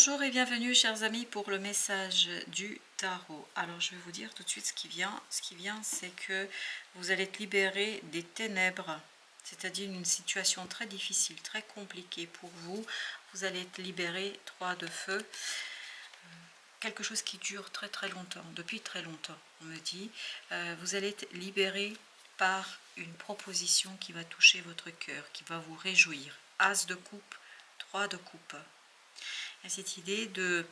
Bonjour et bienvenue chers amis pour le message du tarot. Alors je vais vous dire tout de suite ce qui vient. Ce qui vient, c'est que vous allez être libéré des ténèbres, c'est-à-dire une situation très difficile, très compliquée pour vous. Vous allez être libéré, 3 de feu, quelque chose qui dure très très longtemps, depuis très longtemps on me dit. Vous allez être libéré par une proposition qui va toucher votre cœur, qui va vous réjouir. As de coupe, 3 de coupe. Il y a cette idée de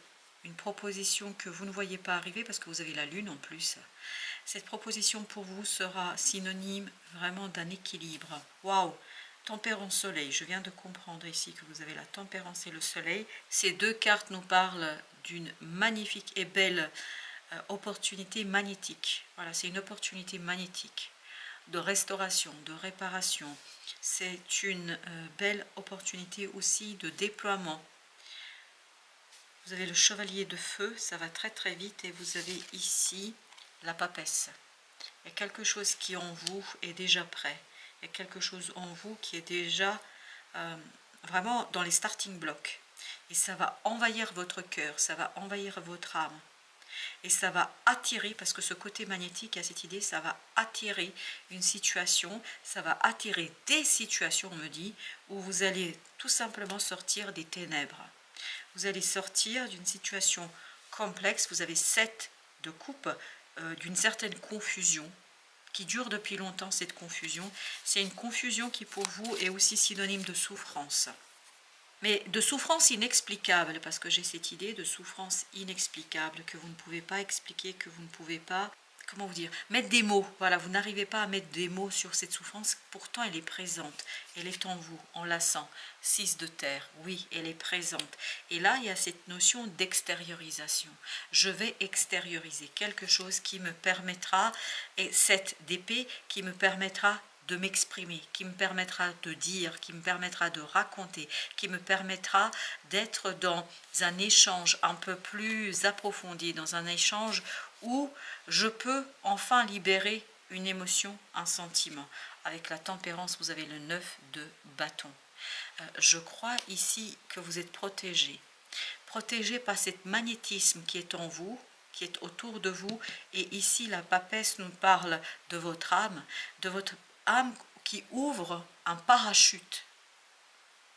une proposition que vous ne voyez pas arriver parce que vous avez la lune en plus. Cette proposition pour vous sera synonyme vraiment d'un équilibre. Waouh! Tempérance soleil, je viens de comprendre ici que vous avez la tempérance et le soleil. Ces deux cartes nous parlent d'une magnifique et belle opportunité magnétique. Voilà, c'est une opportunité magnétique de restauration, de réparation. C'est une belle opportunité aussi de déploiement. Vous avez le chevalier de feu, ça va très très vite, et vous avez ici la papesse. Il y a quelque chose qui en vous est déjà prêt. Il y a quelque chose en vous qui est déjà vraiment dans les starting blocks. Et ça va envahir votre cœur, ça va envahir votre âme. Et ça va attirer, parce que ce côté magnétique a cette idée, ça va attirer une situation, ça va attirer des situations, on me dit, où vous allez tout simplement sortir des ténèbres. Vous allez sortir d'une situation complexe, vous avez 7 de coupe, d'une certaine confusion, qui dure depuis longtemps cette confusion. C'est une confusion qui pour vous est aussi synonyme de souffrance. Mais de souffrance inexplicable, parce que j'ai cette idée de souffrance inexplicable que vous ne pouvez pas expliquer, que vous ne pouvez pas, comment vous dire, mettre des mots. Voilà, vous n'arrivez pas à mettre des mots sur cette souffrance, pourtant elle est présente, elle est en vous, on la sent. 6 de terre, oui, elle est présente. Et là, il y a cette notion d'extériorisation. Je vais extérioriser quelque chose qui me permettra, et 7 d'épée, qui me permettra de m'exprimer, qui me permettra de dire, qui me permettra de raconter, qui me permettra d'être dans un échange un peu plus approfondi, dans un échange où je peux enfin libérer une émotion, un sentiment. Avec la tempérance, vous avez le 9 de bâton. Je crois ici que vous êtes protégé. Protégé par cet magnétisme qui est en vous, qui est autour de vous. Et ici, la papesse nous parle de votre âme qui ouvre un parachute.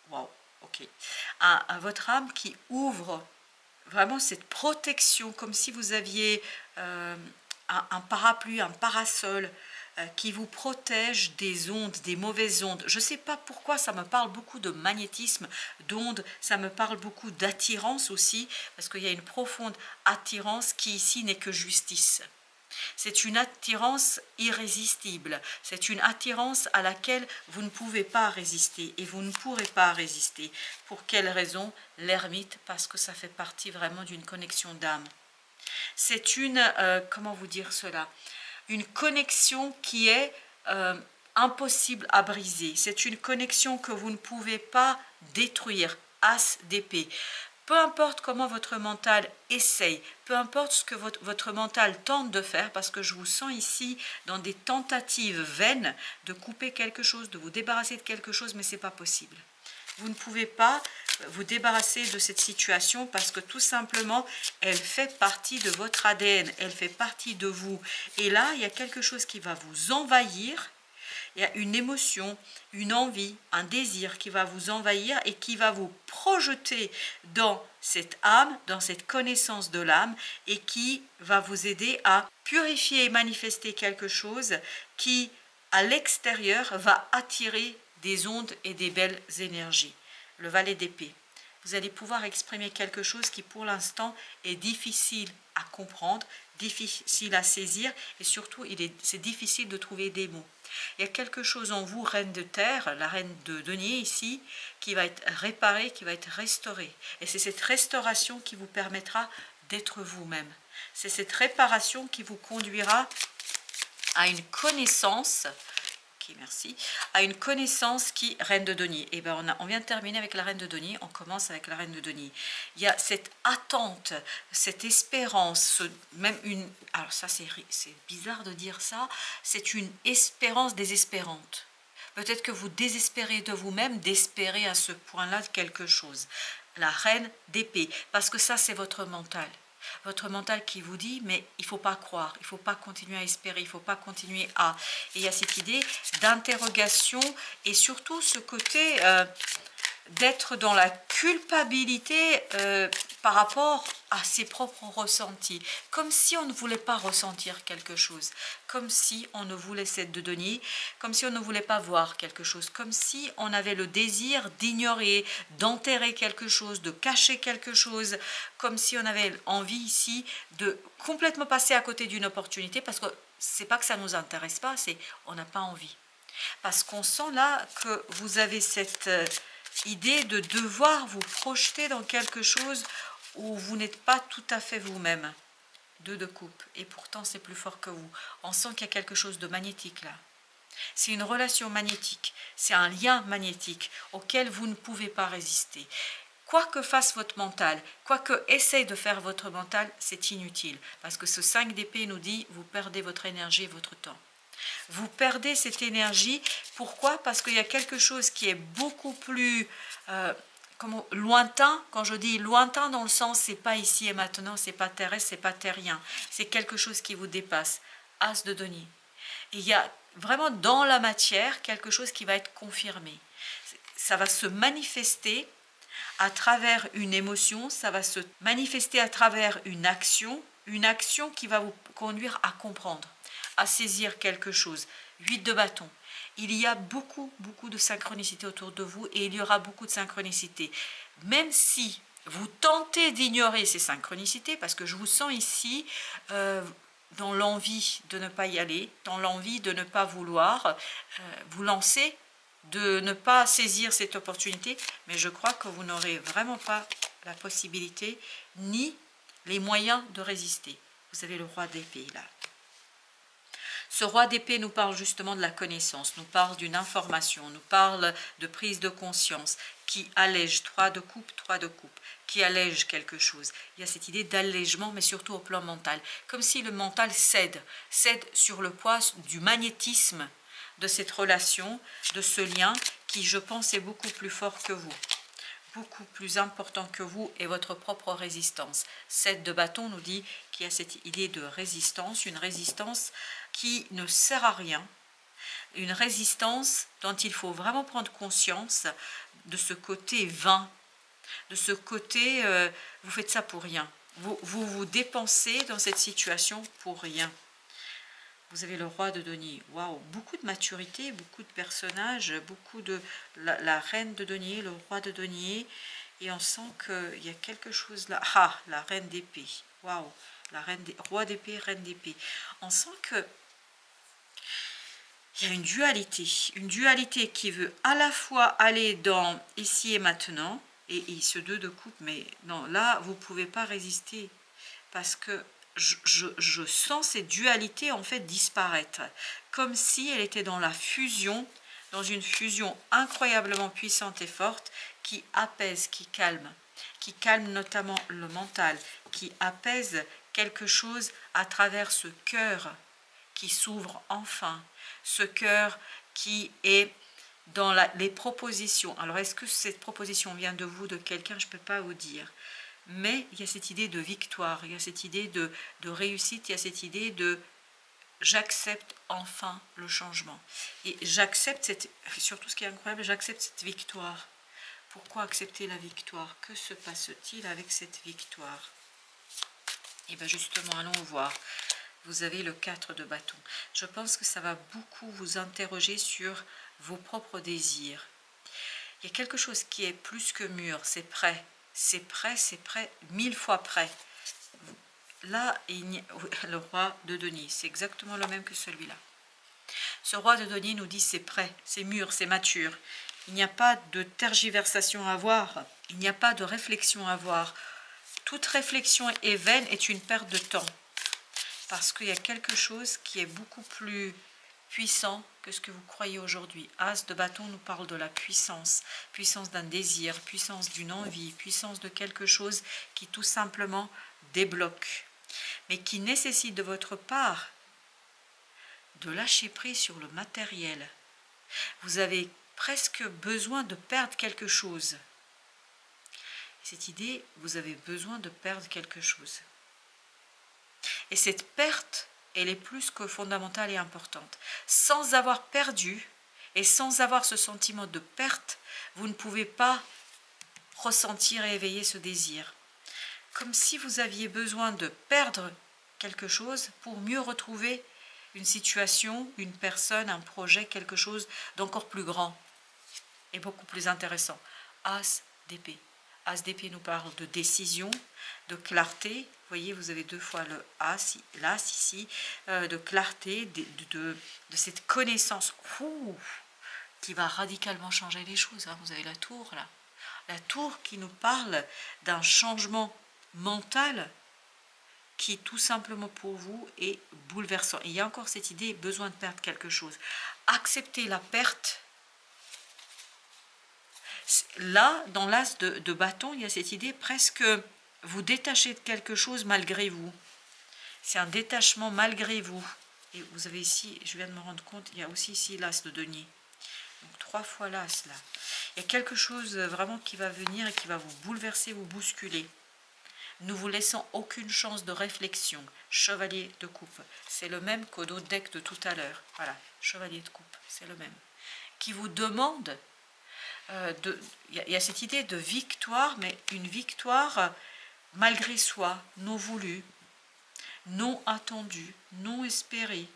Waouh, ok. Votre âme qui ouvre vraiment cette protection, comme si vous aviez un parapluie, un parasol qui vous protège des ondes, des mauvaises ondes. Je ne sais pas pourquoi ça me parle beaucoup de magnétisme, d'ondes, ça me parle beaucoup d'attirance aussi, parce qu'il y a une profonde attirance qui ici n'est que justice. C'est une attirance irrésistible, c'est une attirance à laquelle vous ne pouvez pas résister et vous ne pourrez pas résister. Pour quelle raison? L'ermite, parce que ça fait partie vraiment d'une connexion d'âme. C'est une, comment vous dire cela? Une connexion qui est impossible à briser. C'est une connexion que vous ne pouvez pas détruire. As d'épée. Peu importe comment votre mental essaye, peu importe ce que votre mental tente de faire, parce que je vous sens ici dans des tentatives vaines de couper quelque chose, de vous débarrasser de quelque chose, mais ce n'est pas possible. Vous ne pouvez pas vous débarrasser de cette situation parce que tout simplement, elle fait partie de votre ADN, elle fait partie de vous. Et là, il y a quelque chose qui va vous envahir. Il y a une émotion, une envie, un désir qui va vous envahir et qui va vous projeter dans cette âme, dans cette connaissance de l'âme et qui va vous aider à purifier et manifester quelque chose qui, à l'extérieur, va attirer des ondes et des belles énergies. Le valet d'épée. Vous allez pouvoir exprimer quelque chose qui, pour l'instant, est difficile à comprendre, difficile à saisir et surtout, c'est difficile de trouver des mots. Il y a quelque chose en vous, reine de terre, la reine de denier ici, qui va être réparée, qui va être restaurée. Et c'est cette restauration qui vous permettra d'être vous-même. C'est cette réparation qui vous conduira à une connaissance, ok, merci, à une connaissance qui, reine de denier. Et bien on vient de terminer avec la reine de denier, on commence avec la reine de denier. Il y a cette attente, cette espérance, même une, alors ça c'est bizarre de dire ça, c'est une espérance désespérante. Peut-être que vous désespérez de vous-même, d'espérer à ce point-là quelque chose. la reine d'épée, parce que ça c'est votre mental. Votre mental qui vous dit, mais il ne faut pas croire, il ne faut pas continuer à espérer, il ne faut pas continuer à... Et il y a cette idée d'interrogation et surtout ce côté d'être dans la culpabilité par rapport à ses propres ressentis. Comme si on ne voulait pas ressentir quelque chose, comme si on ne voulait cette de donner, comme si on ne voulait pas voir quelque chose, comme si on avait le désir d'ignorer, d'enterrer quelque chose, de cacher quelque chose, comme si on avait envie ici de complètement passer à côté d'une opportunité, parce que c'est pas que ça ne nous intéresse pas, c'est on n'a pas envie. Parce qu'on sent là que vous avez cette idée de devoir vous projeter dans quelque chose où vous n'êtes pas tout à fait vous-même. 2 de coupe, et pourtant c'est plus fort que vous. On sent qu'il y a quelque chose de magnétique là. C'est une relation magnétique, c'est un lien magnétique auquel vous ne pouvez pas résister. Quoi que fasse votre mental, quoi que essaye de faire votre mental, c'est inutile. Parce que ce 5 d'épée nous dit, vous perdez votre énergie et votre temps. Vous perdez cette énergie. Pourquoi? Parce qu'il y a quelque chose qui est beaucoup plus lointain. Quand je dis lointain dans le sens, c'est pas ici et maintenant, c'est pas terrestre, c'est pas terrien. C'est quelque chose qui vous dépasse. As de denier. Et il y a vraiment dans la matière quelque chose qui va être confirmé. Ça va se manifester à travers une émotion, ça va se manifester à travers une action qui va vous conduire à comprendre, à saisir quelque chose. 8 de bâton. Il y a beaucoup de synchronicité autour de vous et il y aura beaucoup de synchronicité. Même si vous tentez d'ignorer ces synchronicités, parce que je vous sens ici dans l'envie de ne pas y aller, dans l'envie de ne pas vouloir vous lancer, de ne pas saisir cette opportunité, mais je crois que vous n'aurez vraiment pas la possibilité ni les moyens de résister. Vous avez le roi d'épée là. Ce roi d'épée nous parle justement de la connaissance, nous parle d'une information, nous parle de prise de conscience qui allège, 3 de coupe, qui allège quelque chose. Il y a cette idée d'allègement, mais surtout au plan mental, comme si le mental cède sur le poids du magnétisme de cette relation, de ce lien qui, je pense, est beaucoup plus fort que vous, beaucoup plus important que vous et votre propre résistance. 7 de bâton nous dit qu'il y a cette idée de résistance, une résistance qui ne sert à rien, une résistance dont il faut vraiment prendre conscience de ce côté vain, de ce côté vous faites ça pour rien, vous dépensez dans cette situation pour rien. Vous avez le roi de denier, waouh, beaucoup de maturité, beaucoup de personnages, beaucoup de la reine de denier, le roi de denier, et on sent qu'il y a quelque chose là. Ah, la reine d'épée, waouh, roi d'épée, reine d'épée. On sent que il y a une dualité qui veut à la fois aller dans ici et maintenant, et ce 2 de coupe, mais non, là, vous ne pouvez pas résister, parce que je sens cette dualité en fait disparaître, comme si elle était dans la fusion, dans une fusion incroyablement puissante et forte, qui apaise, qui calme notamment le mental, qui apaise quelque chose à travers ce cœur qui s'ouvre enfin, ce cœur qui est dans les propositions. Alors, est-ce que cette proposition vient de vous, de quelqu'un? Je ne peux pas vous dire. Mais il y a cette idée de victoire, il y a cette idée de réussite, il y a cette idée de j'accepte enfin le changement. Et j'accepte, surtout ce qui est incroyable, j'accepte cette victoire. Pourquoi accepter la victoire? Que se passe-t-il avec cette victoire? Et bien justement, allons voir. Vous avez le 4 de bâton. Je pense que ça va beaucoup vous interroger sur vos propres désirs. Il y a quelque chose qui est plus que mûr, c'est prêt. C'est prêt, 1000 fois prêt. Là, le roi de denier, c'est exactement le même que celui-là. Ce roi de denier nous dit c'est prêt, c'est mûr, c'est mature. Il n'y a pas de tergiversation à avoir, il n'y a pas de réflexion à avoir. Toute réflexion est vaine, est une perte de temps. Parce qu'il y a quelque chose qui est beaucoup plus puissant que ce que vous croyez aujourd'hui. As de bâton nous parle de la puissance, puissance d'un désir, puissance d'une envie, puissance de quelque chose qui tout simplement débloque, mais qui nécessite de votre part de lâcher prise sur le matériel. Vous avez presque besoin de perdre quelque chose. cette idée, vous avez besoin de perdre quelque chose. Et cette perte, elle est plus que fondamentale et importante. Sans avoir perdu et sans avoir ce sentiment de perte, vous ne pouvez pas ressentir et éveiller ce désir. Comme si vous aviez besoin de perdre quelque chose pour mieux retrouver une situation, une personne, un projet, quelque chose d'encore plus grand et beaucoup plus intéressant. As d'épée. As d'épée nous parle de décision, de clarté. Vous voyez, vous avez 2 fois le as, l'as ici, de clarté, de cette connaissance qui va radicalement changer les choses. Hein. Vous avez la tour là. La tour qui nous parle d'un changement mental qui tout simplement pour vous est bouleversant. Et il y a encore cette idée, besoin de perdre quelque chose. Accepter la perte. Là, dans l'as de bâton, il y a cette idée presque vous détachez de quelque chose malgré vous. C'est un détachement malgré vous. Et vous avez ici, je viens de me rendre compte, il y a aussi ici l'as de denier. Donc 3 fois l'as là. Il y a quelque chose vraiment qui va venir et qui va vous bouleverser, vous bousculer. Nous vous laissons aucune chance de réflexion. Chevalier de coupe. C'est le même qu'au deck de tout à l'heure. Voilà, chevalier de coupe, c'est le même. Qui vous demande, il y a cette idée de victoire, mais une victoire malgré soi, non voulue, non attendue, non espérée.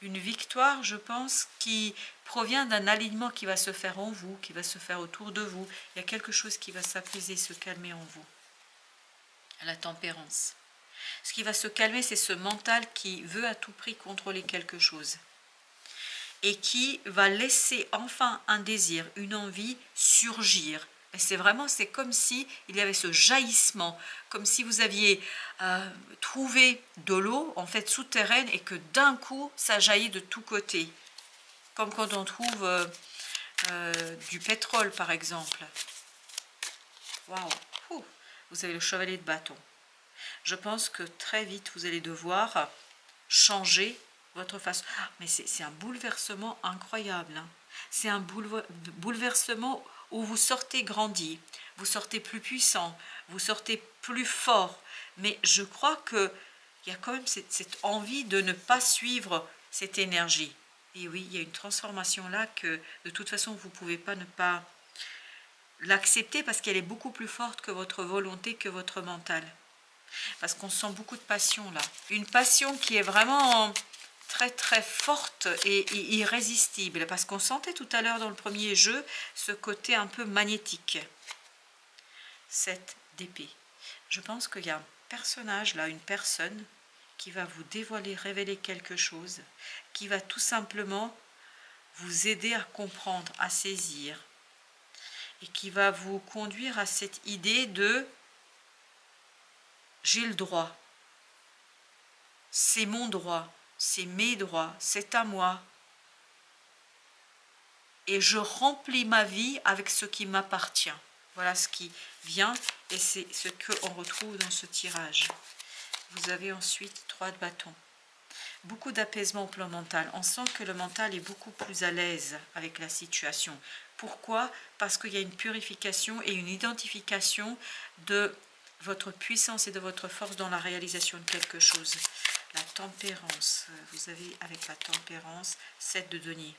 Une victoire, je pense, qui provient d'un alignement qui va se faire en vous, qui va se faire autour de vous. Il y a quelque chose qui va s'apaiser, se calmer en vous. La tempérance. Ce qui va se calmer, c'est ce mental qui veut à tout prix contrôler quelque chose. Et qui va laisser enfin un désir, une envie surgir. C'est vraiment, c'est comme si il y avait ce jaillissement, comme si vous aviez trouvé de l'eau en fait souterraine et que d'un coup ça jaillit de tous côtés, comme quand on trouve du pétrole par exemple. Waouh, vous avez le chevalier de bâton. Je pense que très vite vous allez devoir changer votre façon. Mais c'est un bouleversement incroyable. Hein. C'est un bouleversement où vous sortez grandi, vous sortez plus puissant, vous sortez plus fort. Mais je crois qu'il y a quand même cette envie de ne pas suivre cette énergie. Et oui, il y a une transformation là que de toute façon, vous ne pouvez pas ne pas l'accepter parce qu'elle est beaucoup plus forte que votre volonté, que votre mental. Parce qu'on sent beaucoup de passion là. Une passion qui est vraiment très très forte et irrésistible. Parce qu'on sentait tout à l'heure dans le premier jeu ce côté un peu magnétique. 7 d'épée. Je pense qu'il y a un personnage là, une personne qui va vous dévoiler, révéler quelque chose, qui va tout simplement vous aider à comprendre, à saisir. Et qui va vous conduire à cette idée de j'ai le droit, c'est mon droit, c'est mes droits, c'est à moi. Et je remplis ma vie avec ce qui m'appartient. Voilà ce qui vient et c'est ce qu'on retrouve dans ce tirage. Vous avez ensuite 3 de bâton. Beaucoup d'apaisement au plan mental. On sent que le mental est beaucoup plus à l'aise avec la situation. Pourquoi? Parce qu'il y a une purification et une identification de votre puissance et de votre force dans la réalisation de quelque chose. La tempérance. Vous avez avec la tempérance 7 de denier.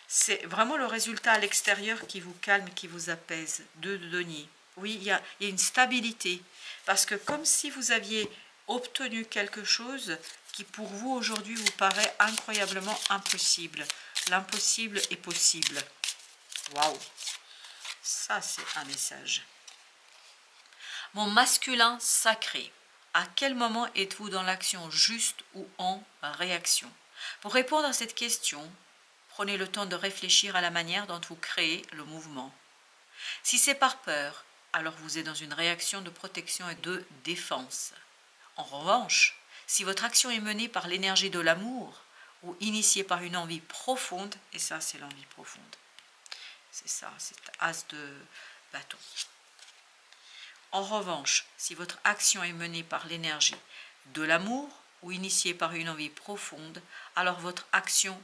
C'est vraiment le résultat à l'extérieur qui vous calme, qui vous apaise. 2 de denier. Oui, il y a une stabilité. Parce que comme si vous aviez obtenu quelque chose qui pour vous aujourd'hui vous paraît incroyablement impossible. L'impossible est possible. Waouh! Ça, c'est un message. Mon masculin sacré. À quel moment êtes-vous dans l'action juste ou en réaction? Pour répondre à cette question, prenez le temps de réfléchir à la manière dont vous créez le mouvement. Si c'est par peur, alors vous êtes dans une réaction de protection et de défense. En revanche, si votre action est menée par l'énergie de l'amour ou initiée par une envie profonde, et ça c'est l'envie profonde, c'est ça, c'est as de bâton. En revanche, si votre action est menée par l'énergie de l'amour ou initiée par une envie profonde, alors votre action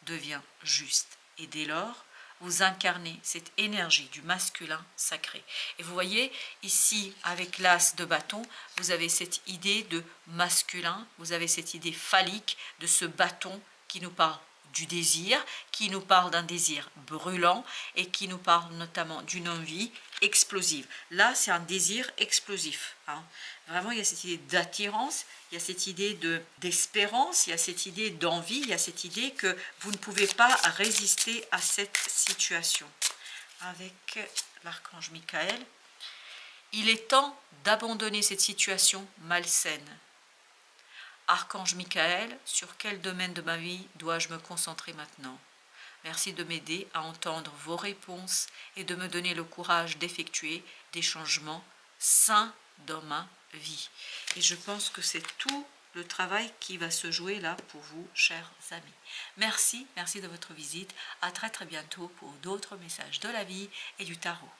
devient juste. Et dès lors, vous incarnez cette énergie du masculin sacré. Et vous voyez, ici, avec l'as de bâton, vous avez cette idée de masculin, vous avez cette idée phallique de ce bâton qui nous parle du désir, qui nous parle d'un désir brûlant et qui nous parle notamment d'une envie explosive. Là, c'est un désir explosif. Hein. Vraiment, il y a cette idée d'attirance, il y a cette idée d'espérance, il y a cette idée d'envie, il y a cette idée que vous ne pouvez pas résister à cette situation. Avec l'archange Michael, il est temps d'abandonner cette situation malsaine. Archange Michael, sur quel domaine de ma vie dois-je me concentrer maintenant? Merci de m'aider à entendre vos réponses et de me donner le courage d'effectuer des changements sains dans ma vie. Et je pense que c'est tout le travail qui va se jouer là pour vous, chers amis. Merci de votre visite. À très bientôt pour d'autres messages de la vie et du tarot.